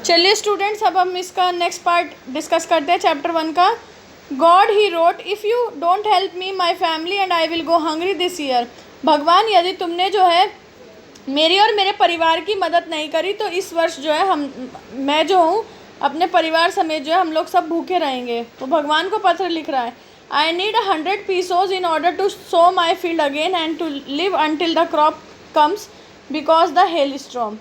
चलिए स्टूडेंट्स, अब हम इसका नेक्स्ट पार्ट डिस्कस करते हैं चैप्टर 1 का। God he wrote, if you don't help me my family and I will go hungry this year. भगवान, यदि तुमने जो है मेरी और मेरे परिवार की मदद नहीं करी तो इस वर्ष जो है मैं जो हूँ अपने परिवार समेत जो है हम लोग सब भूखे रहेंगे। तो भगवान को पत्र लिख रहा है, I need 100 pesos in order to sow my field again and to live until the crop comes because the hail storm.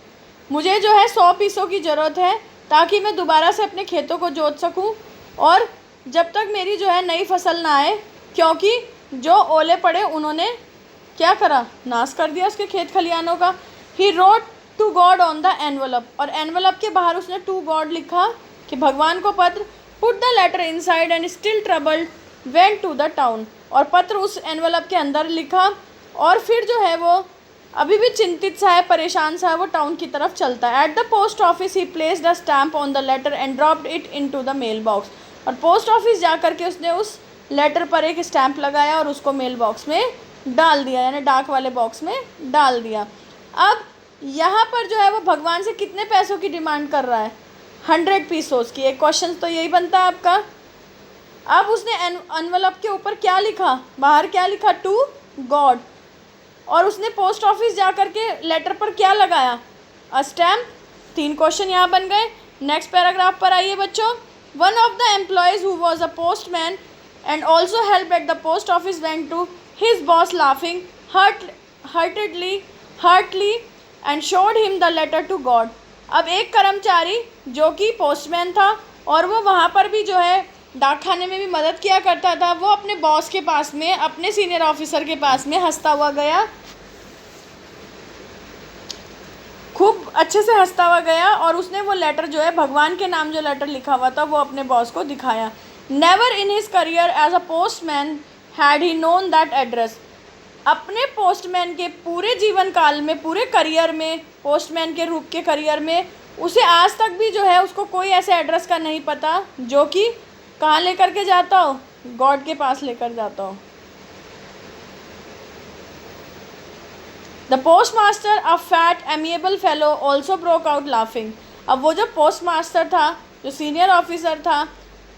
मुझे जो है 100 पैसों की ज़रूरत है ताकि मैं दोबारा से अपने खेतों को जोत सकूं और जब तक मेरी जो है नई फसल ना आए, क्योंकि जो ओले पड़े उन्होंने क्या करा, नाश कर दिया उसके खेत खलिहानों का। He wrote to God on the envelope, और एनवलप के बाहर उसने टू गॉड लिखा कि भगवान को पत्र। Put the letter inside and still troubled went to the town, और पत्र उस एनवलप के अंदर लिखा और फिर जो है वो अभी भी चिंतित सा है, परेशान सा है, वो टाउन की तरफ चलता है। At the post office he placed the stamp on the letter and dropped it into the mail box, और पोस्ट ऑफिस जा कर के उसने उस लेटर पर एक स्टैम्प लगाया और उसको मेल बॉक्स में डाल दिया, यानी डाक वाले बॉक्स में डाल दिया। अब यहाँ पर जो है वो भगवान से कितने पैसों की डिमांड कर रहा है? 100 pesos की। एक क्वेश्चन तो यही बनता है आपका। अब उसने एनवलप के ऊपर क्या लिखा, बाहर क्या लिखा? To God. और उसने पोस्ट ऑफिस जा कर के लेटर पर क्या लगाया? अ स्टैम्प। 3 क्वेश्चन यहाँ बन गए। नेक्स्ट पैराग्राफ पर आइए बच्चों। One of the employees who was a postman and also help at the post office went to his boss laughing heartily and showed him the letter to God. अब एक कर्मचारी जो कि पोस्टमैन था और वो वहाँ पर भी जो है डाकखाने में भी मदद किया करता था, वो अपने बॉस के पास में, अपने सीनियर ऑफिसर के पास में हंसता हुआ गया, खूब अच्छे से हंसता हुआ गया, और उसने वो लेटर जो है भगवान के नाम जो लेटर लिखा हुआ था वो अपने बॉस को दिखाया। Never in his career as a postman had he known that address. अपने पोस्टमैन के पूरे जीवन काल में, पूरे करियर में, पोस्टमैन के रूप के करियर में उसे आज तक भी जो है उसको कोई ऐसे एड्रेस का नहीं पता जो कि कहाँ लेकर के जाता हो? गॉड के पास लेकर जाता हो। The post master, a fat amiable fellow, also broke out laughing. अब वो जो पोस्ट मास्टर था, जो सीनियर ऑफिसर था,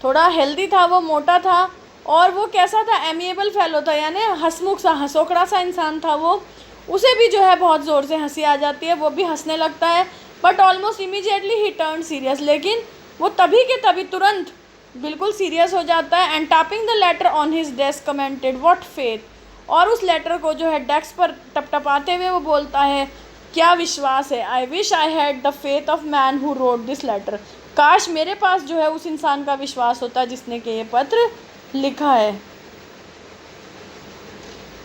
थोड़ा हेल्दी था, वो मोटा था, और वो कैसा था? एमिएबल फेलो था, यानी हंसमुख सा, हंसोकड़ा सा इंसान था वो। उसे भी जो है बहुत ज़ोर से हंसी आ जाती है, वो भी हंसने लगता है। But almost immediately he turn serious, लेकिन वो तभी के तभी तुरंत बिल्कुल सीरियस हो जाता है। And tapping the later on his desk commented what faith, और उस लेटर को जो है डेस्क पर टपटपाते हुए वो बोलता है, क्या विश्वास है। I wish I had the faith of man who wrote this letter. काश मेरे पास जो है उस इंसान का विश्वास होता जिसने कि ये पत्र लिखा है।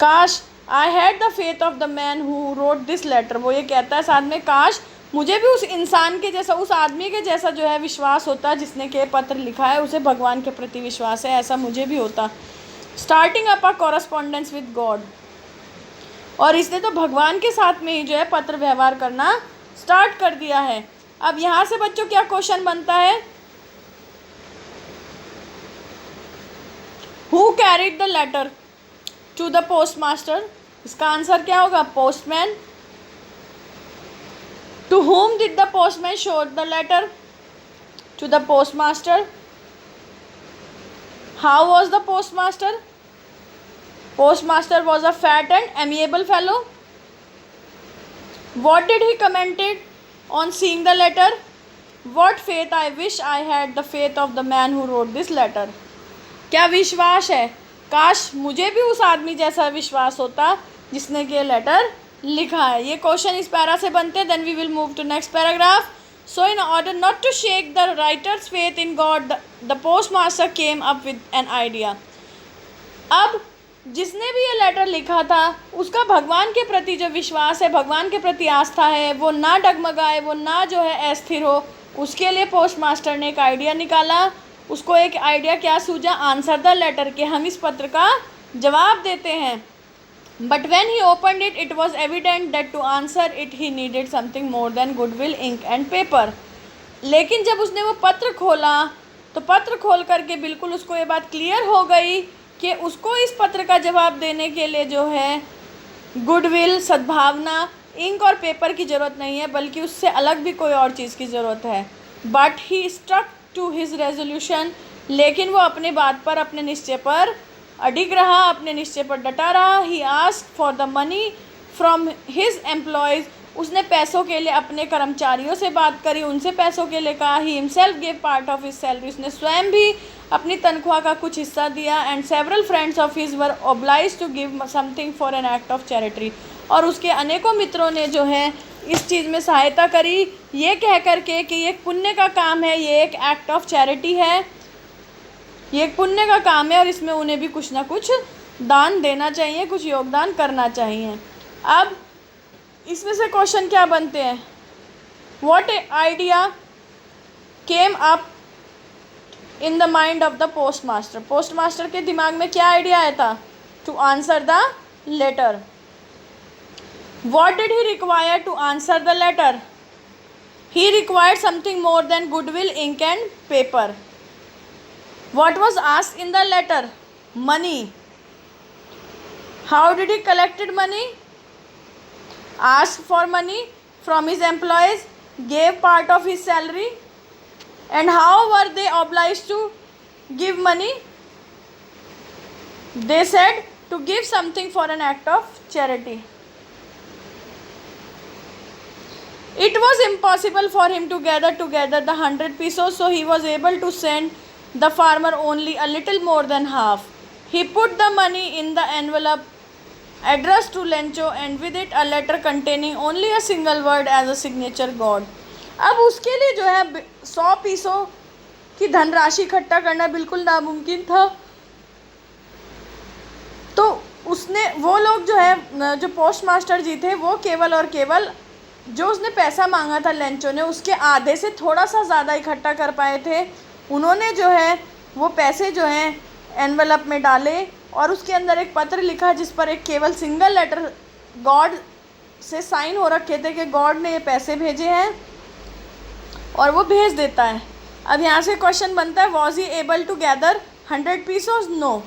काश I had the faith of the man who wrote this letter. वो ये कहता है साथ में, काश मुझे भी उस इंसान के जैसा, उस आदमी के जैसा जो है विश्वास होता जिसने के पत्र लिखा है, उसे भगवान के प्रति विश्वास है, ऐसा मुझे भी होता। Starting up a correspondence with God, और इसने तो भगवान के साथ में ही जो है पत्र व्यवहार करना स्टार्ट कर दिया है। अब यहाँ से बच्चों क्या क्वेश्चन बनता है? Who carried the letter to the post master? इसका आंसर क्या होगा? Postman. To whom did the postman show the letter? To the postmaster. How was the postmaster? Postmaster was a fat and amiable fellow. What did he commented on seeing the letter? What faith, I wish I had the faith of the man who wrote this letter. क्या विश्वास है? काश मुझे भी उस आदमी जैसा विश्वास होता जिसने कि ये लेटर लिखा है। ये क्वेश्चन इस पैरा से बनते हैं। Then we will move to next paragraph. So in order not to shake the writer's faith in God, the post master came up with an idea. अब जिसने भी ये लेटर लिखा था उसका भगवान के प्रति जो विश्वास है, भगवान के प्रति आस्था है, वो ना डगमगाए, वो ना जो है अस्थिर हो, उसके लिए पोस्ट मास्टर ने एक आइडिया निकाला। उसको एक आइडिया क्या सूझा? आंसर द लेटर, के हम इस पत्र का जवाब देते हैं। But when he opened it, it was evident that to answer it he needed something more than goodwill, ink and paper. लेकिन जब उसने वो पत्र खोला तो पत्र खोल करके बिल्कुल उसको ये बात क्लियर हो गई कि उसको इस पत्र का जवाब देने के लिए जो है गुडविल, सद्भावना, इंक और पेपर की ज़रूरत नहीं है, बल्कि उससे अलग भी कोई और चीज़ की ज़रूरत है। But he stuck to his resolution, लेकिन वो अपने बात पर, अपने निश्चय पर अडिग रहा, अपने निश्चय पर डटा रहा। He asked for the money from his employees, उसने पैसों के लिए अपने कर्मचारियों से बात करी, उनसे पैसों के लिए कहा। He himself gave part of his salary, उसने स्वयं भी अपनी तनख्वाह का कुछ हिस्सा दिया। And several friends of his were oblige to give something for an act of charity, और उसके अनेकों मित्रों ने जो है इस चीज़ में सहायता करी, ये कह कर के कि ये पुण्य का काम है, ये एक एक्ट ऑफ चैरिटी है, ये एक पुण्य का काम है और इसमें उन्हें भी कुछ ना कुछ दान देना चाहिए, कुछ योगदान करना चाहिए। अब इसमें से क्वेश्चन क्या बनते हैं? What idea came up in the mind of the post master, postmaster के दिमाग में क्या आइडिया आया था? To answer the letter. What did he require to answer the letter? He required something more than goodwill, ink and paper. What was asked in the letter? Money. How did he collected money? Asked for money from his employees, gave part of his salary, and how were they obliged to give money? They said to give something for an act of charity. It was impossible for him to gather together the 100 pesos, so he was able to send the farmer only a little more than half. He put the money in the envelope addressed to Lencho and with it a letter containing only a single word as a signature, God. अब उसके लिए जो है 100 पैसों की धनराशि इकट्ठा करना बिल्कुल नामुमकिन था। तो उसने, वो लोग जो है, जो पोस्ट मास्टर जी थे, वो केवल और केवल जो उसने पैसा मांगा था लेंचो ने, उसके आधे से थोड़ा सा ज़्यादा इकट्ठा कर पाए थे। उन्होंने जो है वो पैसे जो हैं एनवलप में डाले और उसके अंदर एक पत्र लिखा जिस पर एक केवल सिंगल लेटर गॉड से साइन हो रखे थे कि गॉड ने ये पैसे भेजे हैं, और वो भेज देता है। अब यहाँ से क्वेश्चन बनता है, was he able to gather 100 pesos? No.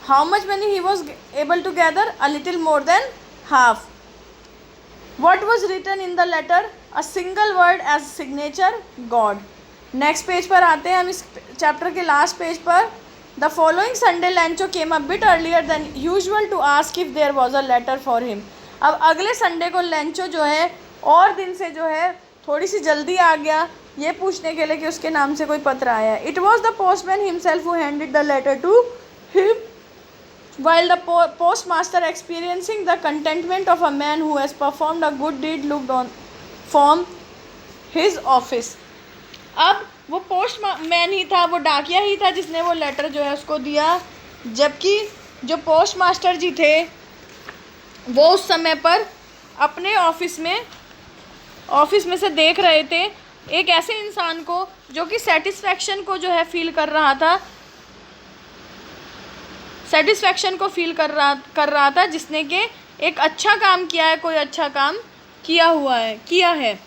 How much money he was able to gather? A little more than half. What was written in the letter? A single word as signature, God. Next page पर आते हैं हम, इस chapter के last page पर। The following Sunday Lencho came a bit earlier than usual to ask if there was a letter for him. अब अगले Sunday को लेंचो जो है और दिन से जो है थोड़ी सी जल्दी आ गया, ये पूछने के लिए कि उसके नाम से कोई पत्र आया। It was the postman himself who handed the letter to him, while the postmaster, experiencing the contentment of a man who has performed a good deed, looked on from his office. अब वो postman ही था, वो डाकिया ही था जिसने वो letter जो है उसको दिया, जबकि जो पोस्ट मास्टर जी थे वो उस समय पर अपने ऑफिस में से देख रहे थे एक ऐसे इंसान को जो कि सेटिस्फेक्शन को जो है फील कर रहा था, जिसने कि एक अच्छा काम किया है, कोई अच्छा काम किया है।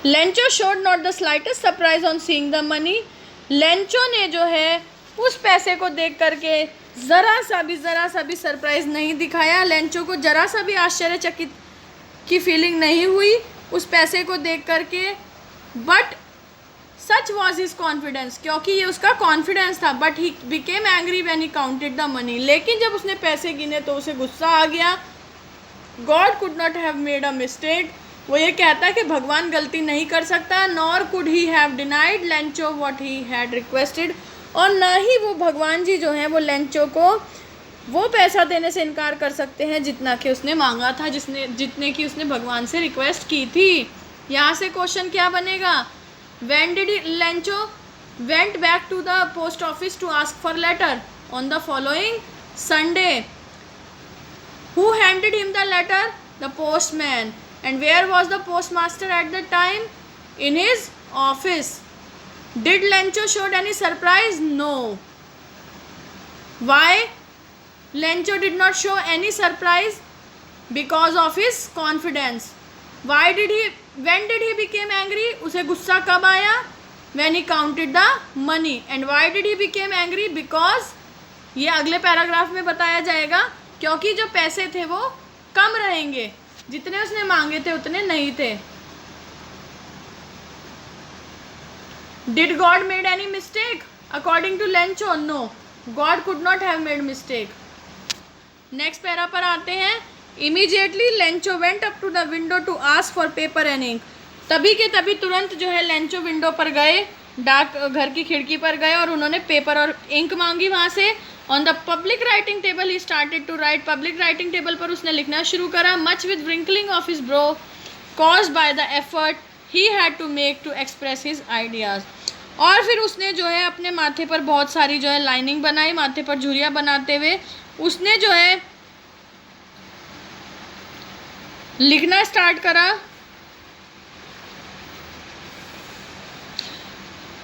Lencho showed not the slightest surprise on seeing the money. Lencho ने जो है उस पैसे को देख करके ज़रा सा भी सरप्राइज नहीं दिखाया। लेंचो को ज़रा सा भी आश्चर्यचकित की फीलिंग नहीं हुई उस पैसे को देख करके। But such was his confidence, क्योंकि ये उसका कॉन्फिडेंस था। But he became angry when he counted the money, लेकिन जब उसने पैसे गिने तो उसे गुस्सा आ गया। God could not have made a mistake, वो ये कहता है कि भगवान गलती नहीं कर सकता। Nor could he have denied Lencho what he had requested, और ना ही वो भगवान जी जो हैं वो लेंचो को वो पैसा देने से इनकार कर सकते हैं जितना कि उसने मांगा था, जितने की उसने भगवान से रिक्वेस्ट की थी। यहाँ से क्वेश्चन क्या बनेगा? When did Lencho went back to the post office to ask for letter? On the following Sunday. Who handed him the letter? The postman. And where was the postmaster at the time? In his office. Did Lencho showed any surprise? No. Why Lencho did not show any surprise? Because of his confidence. When did he became angry? उसे गुस्सा कब आया? When he counted the money. And why did he became angry? Because ये अगले paragraph में बताया जाएगा, क्योंकि जो पैसे थे वो कम रहेंगे, जितने उसने मांगे थे उतने नहीं थे। Did God made any mistake according to Lencho? No, God could not have made mistake. Next para पर आते हैं। Immediately Lencho went up to the window to ask for paper and ink. तभी के तभी तुरंत जो है लेंचो विंडो पर गए, डाक घर की खिड़की पर गए और उन्होंने पेपर और इंक मांगी वहाँ से। On the public writing table he started to write. Public writing table पर उसने लिखना शुरू करा। Much with wrinkling of his brow caused by the effort he had to make to express his ideas. और फिर उसने जो है अपने माथे पर बहुत सारी जो है लाइनिंग बनाई, माथे पर झुर्रियाँ बनाते हुए उसने जो है लिखना स्टार्ट करा।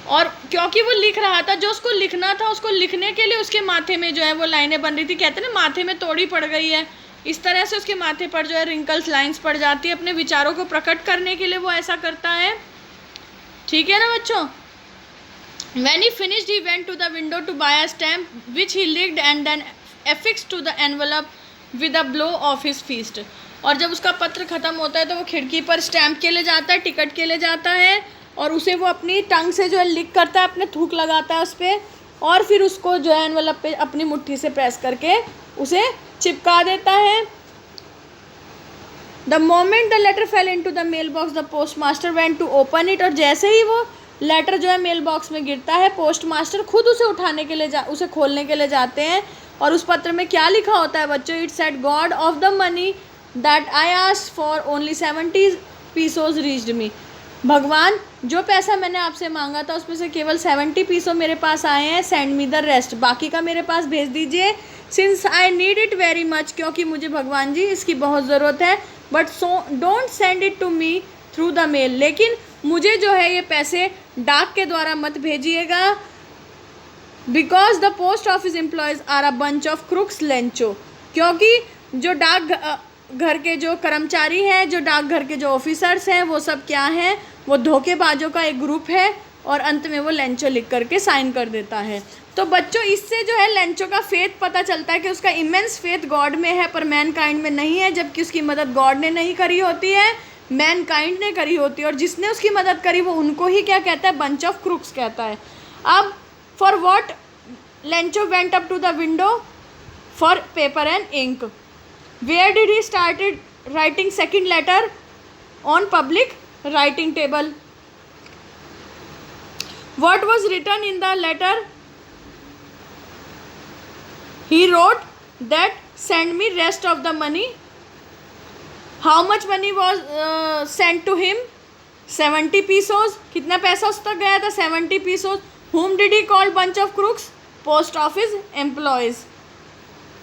और क्योंकि वो लिख रहा था, जो उसको लिखना था, उसको लिखने के लिए उसके माथे में जो है वो लाइनें बन रही थी। कहते हैं ना माथे में तोड़ी पड़ गई है, इस तरह से उसके माथे पर जो है रिंकल्स लाइंस पड़ जाती है। अपने विचारों को प्रकट करने के लिए वो ऐसा करता है। ठीक है ना बच्चों। When he finished, he went to the window to buy a stamp, which he licked and then affixed to the envelope with a blow of his fist. और जब उसका पत्र ख़त्म होता है तो वो खिड़की पर स्टैम्प के लिए जाता है, टिकट के लिए जाता है और उसे वो अपनी टंग से जो है लिक करता है, अपने थूक लगाता है उस पर और फिर उसको जो है एनवलप पे अपनी मुट्ठी से प्रेस करके उसे चिपका देता है। The moment the letter fell in to the mail box the post master went to open it. और जैसे ही वो लेटर जो है मेल बॉक्स में गिरता है, पोस्ट मास्टर खुद उसे उठाने के लिए उसे खोलने के लिए जाते हैं। और उस पत्र में क्या लिखा होता है बच्चों? It said god of the money that I asked for only 70 pesos reached me. भगवान, जो पैसा मैंने आपसे मांगा था उसमें से केवल 70 पीसों मेरे पास आए हैं। सेंड मी द रेस्ट, बाकी का मेरे पास भेज दीजिए। Since I need it very much, क्योंकि मुझे भगवान जी इसकी बहुत ज़रूरत है। But so don't send it to me through the mail, लेकिन मुझे जो है ये पैसे डाक के द्वारा मत भेजिएगा। Because the post office employees are a bunch of crooks Lencho, क्योंकि जो डाक घर के जो कर्मचारी हैं, जो डाकघर के जो ऑफिसर्स हैं, वो सब क्या हैं? वो धोखेबाजों का एक ग्रुप है। और अंत में वो लेंचो लिख करके साइन कर देता है। तो बच्चों इससे जो है लेंचो का फेथ पता चलता है कि उसका इमेंस फेथ गॉड में है पर मैनकाइंड में नहीं है, जबकि उसकी मदद गॉड ने नहीं करी होती है, मैनकाइंड ने करी होती है। और जिसने उसकी मदद करी वो उनको ही क्या कहता है? बंच ऑफ क्रुक्स कहता है। अब for what Lencho went up to the window for paper and ink. Where did he started writing second letter? On public writing table. What was written in the letter? He wrote that send me rest of the money. How much money was sent to him? 70 pesos. कितना पैसा उस तक गया था? 70 pesos. Whom did he call bunch of crooks? Post office employees.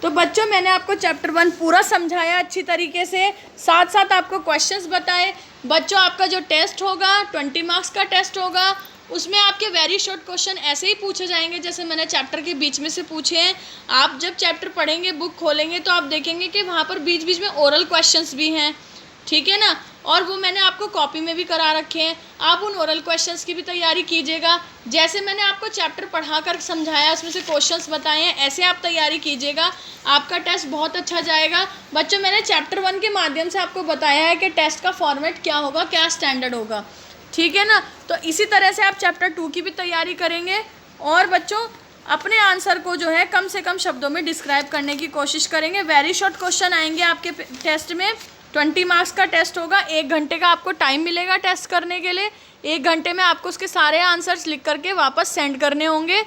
तो बच्चों मैंने आपको चैप्टर 1 पूरा समझाया अच्छी तरीके से, साथ साथ आपको क्वेश्चंस बताए। बच्चों आपका जो टेस्ट होगा 20 मार्क्स का टेस्ट होगा, उसमें आपके वेरी शॉर्ट क्वेश्चन ऐसे ही पूछे जाएंगे जैसे मैंने चैप्टर के बीच में से पूछे हैं। आप जब चैप्टर पढ़ेंगे, बुक खोलेंगे तो आप देखेंगे कि वहाँ पर बीच बीच में ओरल क्वेश्चंस भी हैं। ठीक है ना। और वो मैंने आपको कॉपी में भी करा रखे हैं। आप उन ओरल क्वेश्चंस की भी तैयारी कीजिएगा। जैसे मैंने आपको चैप्टर पढ़ा कर समझाया, उसमें से क्वेश्चंस बताए हैं, ऐसे आप तैयारी कीजिएगा, आपका टेस्ट बहुत अच्छा जाएगा। बच्चों मैंने चैप्टर 1 के माध्यम से आपको बताया है कि टेस्ट का फॉर्मेट क्या होगा, क्या स्टैंडर्ड होगा। ठीक है ना। तो इसी तरह से आप चैप्टर 2 की भी तैयारी करेंगे। और बच्चों अपने आंसर को जो है कम से कम शब्दों में डिस्क्राइब करने की कोशिश करेंगे। वेरी शॉर्ट क्वेश्चन आएंगे आपके टेस्ट में। 20 मार्क्स का टेस्ट होगा। 1 घंटे का आपको टाइम मिलेगा टेस्ट करने के लिए। 1 घंटे में आपको उसके सारे आंसर्स लिख करके वापस सेंड करने होंगे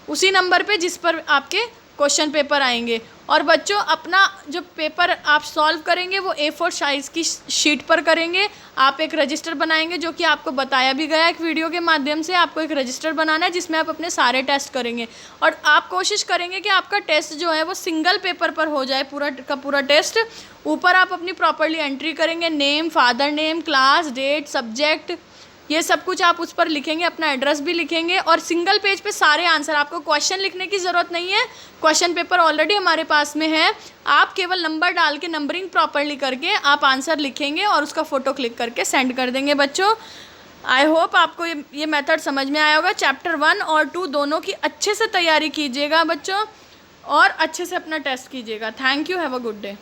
उसी नंबर पे जिस पर आपके क्वेश्चन पेपर आएंगे। और बच्चों अपना जो पेपर आप सॉल्व करेंगे वो A4 साइज़ की शीट पर करेंगे। आप एक रजिस्टर बनाएंगे, जो कि आपको बताया भी गया एक वीडियो के माध्यम से। आपको एक रजिस्टर बनाना है जिसमें आप अपने सारे टेस्ट करेंगे। और आप कोशिश करेंगे कि आपका टेस्ट जो है वो सिंगल पेपर पर हो जाए, पूरा का पूरा टेस्ट। ऊपर आप अपनी प्रॉपर्ली एंट्री करेंगे, name, father name, class, date, subject, ये सब कुछ आप उस पर लिखेंगे, अपना एड्रेस भी लिखेंगे। और सिंगल पेज पे सारे आंसर, आपको क्वेश्चन लिखने की ज़रूरत नहीं है, क्वेश्चन पेपर ऑलरेडी हमारे पास में है। आप केवल नंबर डाल के नंबरिंग प्रॉपरली करके आप आंसर लिखेंगे और उसका फ़ोटो क्लिक करके सेंड कर देंगे। बच्चों आई होप आपको ये मेथड समझ में आया होगा। चैप्टर 1 और 2 दोनों की अच्छे से तैयारी कीजिएगा बच्चों, और अच्छे से अपना टेस्ट कीजिएगा। Thank you, have a good day.